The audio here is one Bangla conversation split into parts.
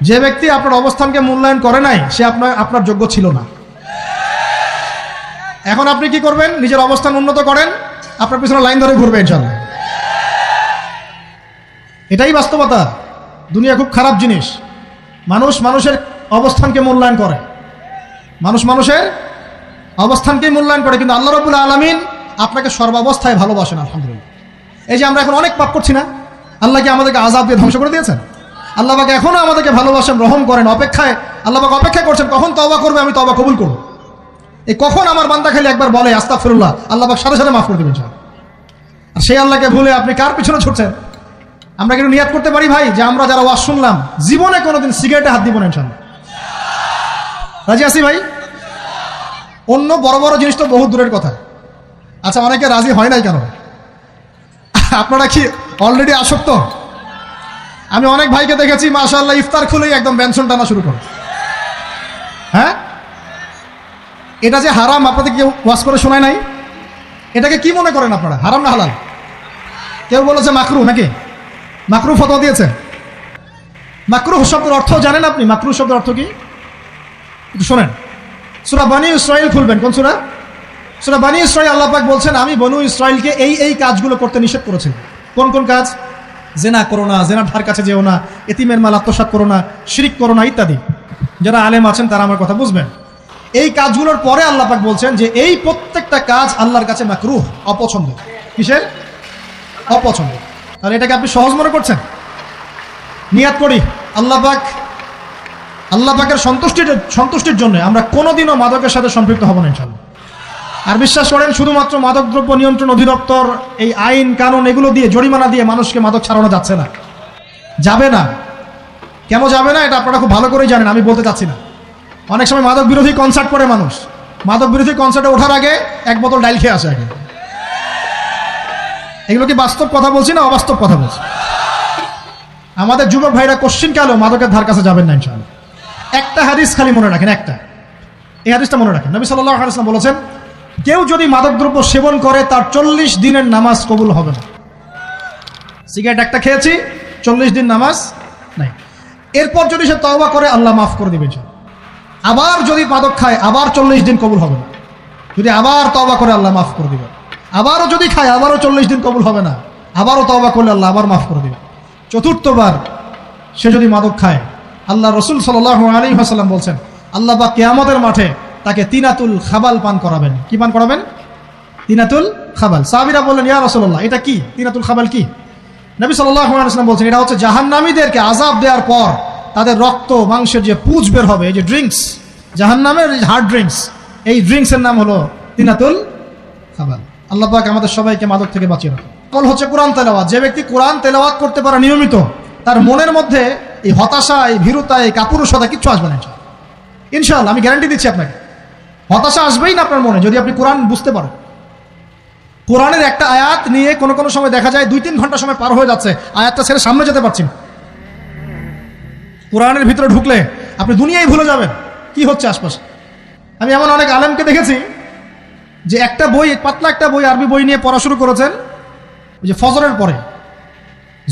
যে ব্যক্তি আপনার অবস্থানকে মূল্যায়ন করে নাই সে আপনার যোগ্য ছিল না। এখন আপনি কি করবেন? নিজের অবস্থান উন্নত করেন, আপনার পিছনে লাইন ধরে ঘুরবে ইনশাআল্লাহ। এটাই বাস্তবতা। দুনিয়া খুব খারাপ জিনিস। মানুষ মানুষের অবস্থানকে মূল্যায়ন করে, মানুষ মানুষের অবস্থানকেই মূল্যায়ন করে, কিন্তু আল্লাহ রাব্বুল আলামিন আপনাকে সর্বাবস্থায় ভালোবাসেন। আলহামদুলিল্লাহ। এই যে আমরা এখন অনেক পাপ করছি না, আল্লাহ কি আমাদেরকে আযাব দিয়ে ধ্বংস করে দিয়েছেন? আল্লাহ পাক এখনো আমাদেরকে ভালোবাসেন, রহম করেন, অপেক্ষায় আল্লাহ পাক অপেক্ষা করছেন কখন তওবা করবে, আমি তওবা কবুল করব। এই কখন আমার বান্দা খালি একবার বলে আস্তাগফিরুল্লাহ, আল্লাহ পাক সাথে সাথে মাফ করে দেবেন। আর সেই আল্লাহকে ভুলে আপনি কার পিছনে ছুটছেন? আমরা কিন্তু নিয়াত করতে পারি ভাই যে আমরা যারা ওয়াজ শুনলাম জীবনে কোনোদিন সিগারেটে হাত দিব না ইনশাআল্লাহ। রাজি আছি ভাই? অন্য বড় বড় জিনিস তো বহু দূরের কথা। আচ্ছা, অনেকে রাজি হয় নাই কেন? আপনারা কি অলরেডি আসক্ত? আমি অনেক ভাইকে দেখেছি মাশাআল্লাহ ইফতার খুলেই একদম বেনসন টানা শুরু করে। হ্যাঁ, এটা যে হারাম আপনাদের কেউ ওয়াজ করে শোনায় নাই? এটাকে কি মনে করেন আপনারা, হারাম না হালাল? কেউ বলেছে মাকরু, নাকি মাকরু ফতোয়া দিয়েছে? মাকরু শব্দের অর্থ জানেন আপনি? মাকরু শব্দের অর্থ কি একটু শোনেন। সূরা বনী ইসরাইল খুলবেন। কোন সূরা? সূরা বনী ইসরাইল। আল্লাহ পাক বলছেন আমি বনু ইসরাইলকে এই কাজগুলো করতে নিষেধ করেছি। কোন কোন কাজ? জেনা করো না, জেনার ধার কাছে যেও না, এতিমের মাল আত্মসাৎ করো না, শিরক করো না ইত্যাদি। যারা আলেম আছেন তারা আমার কথা বুঝবেন। এই কাজগুলোর পরে আল্লাহ পাক বলছেন যে এই প্রত্যেকটা কাজ আল্লাহর কাছে মাকরুহ, অপছন্দ। কিসের? অপছন্দ। তাহলে এটাকে আপনি সহজ মনে করছেন? নিয়াত করি আল্লাহ পাকের সন্তুষ্টির জন্য আমরা কোনোদিনও মাদকের সাথে সম্পৃক্ত হব না ইনশাআল্লাহ। আর বিশ্বাস করেন, শুধুমাত্র মাদকদ্রব্য নিয়ন্ত্রণ অধিদপ্তর এই আইন কানুন এগুলো দিয়ে, জরিমানা দিয়ে মানুষকে মাদক ছাড়ানো যাচ্ছে না, যাবে না। কেন যাবে না এটা আপনারা খুব ভালো করেই জানেন, আমি বলতে চাচ্ছি না। অনেক সময় মাদক বিরোধী কনসার্ট করে মানুষ, মাদক বিরোধী কনসার্টে ওঠার আগে এক বোতল ডাইল খেয়ে আসে আগে। এগুলো কি বাস্তব কথা বলছি না অবাস্তব কথা বলছি? আমাদের যুবক ভাইরা কোশ্চিন কালেও মাদকের ধার কাছে যাবেন না ইনশাআল্লাহ। একটা হাদিস খালি মনে রাখেন, একটা, এই হাদিসটা মনে রাখেন। নবী সাল্লাল্লাহু আলাইহি ওয়াসাল্লাম বলেছেন কেউ যদি মাদকদ্রব্য সেবন করে তার 40 দিনের নামাজ কবুল হবে না। সিগারেট একটা খেয়েছি, 40 দিন নামাজ নাই। এরপর যদি সে তওবা করে আল্লাহ মাফ করে দিবেন। আবার যদি মাদক খায় আবার 40 দিন কবুল হবে না। যদি আবার তওবা করে আল্লাহ মাফ করে দিবেন। আবারও যদি খায় আবারও 40 দিন কবুল হবে না। আবারও তওবা করলে আল্লাহ আবার মাফ করে দিবেন। চতুর্থবার সে যদি মাদক খায়, আল্লাহ রাসূল সাল্লাল্লাহু আলাইহি ওয়াসাল্লাম বলছেন আল্লাহ পাক কিয়ামতের মাঠে তাকে তিনাতুল খাবাল পান করাবেন। কি পান করাবেন? তিনাতুল খাবাল। সাহাবীরা বললেন ইয়া রাসূলুল্লাহ এটা কি? তিনাতুল খাবাল কি? নবী সাল্লাল্লাহু আলাইহি ওয়াসাল্লাম বলছেন এটা হচ্ছে জাহান্নামীদেরকে আযাব দেওয়ার পর তাদের রক্ত মাংসের যে পুঁজ বের হবে, এই যে ড্রিঙ্কস, জাহান্নামের হার্ড ড্রিঙ্কস, এই ড্রিঙ্কসের নাম হলো তিনাতুল খাবাল। আল্লাহ পাক আমাদের সবাইকে মাদক থেকে বাঁচিয়ে রাখুন। ফল হচ্ছে কোরআন তেলাওয়াত। যে ব্যক্তি কোরআন তেলাওয়াত করতে পারে নিয়মিত, তার মনের মধ্যে এই হতাশা, এই ভীরুতা, এই কাপুরুষতা কিচ্ছু আসবে না ইনশাআল্লাহ। আমি গ্যারান্টি দিচ্ছি আপনাকে, হতাশা আসবেই না আপনার মনে যদি আপনি কোরআন বুঝতে পারেন। কোরআনের একটা আয়াত নিয়ে কোনো সময় দেখা যায় 2-3 ঘন্টা সময় পার হয়ে যাচ্ছে, আয়াতটা ছেড়ে সামনে যেতে পারছি না। কোরআনের ভিতরে ঢুকলে আপনি দুনিয়ায় ভুলে যাবেন কি হচ্ছে আশপাশে। আমি এমন অনেক আলেমকে দেখেছি যে একটা বই, পাতলা একটা বই, আরবি বই নিয়ে পড়া শুরু করেছেন, ওই যে ফজরের পরে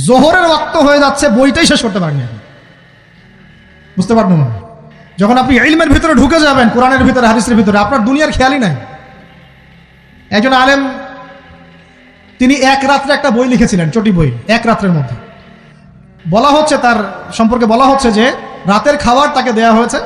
জোহরের ওয়াক্ত হয়ে যাচ্ছে, বইটাই শেষ করতে পারেননি। বুঝতে পারবেন না? যখন আপনি ইলমের ভিতরে ঢুকে যাবেন, কোরআনের ভিতরে, হাদিসের ভিতরে, আপনার দুনিয়ার খেয়ালই নাই। একজন আলেম তিনি এক রাত্রে একটা বই লিখেছিলেন, চটি বই, এক রাত্রের মধ্যে। বলা হচ্ছে তার সম্পর্কে বলা হচ্ছে যে রাতের খাবার তাকে দেয়া হয়েছে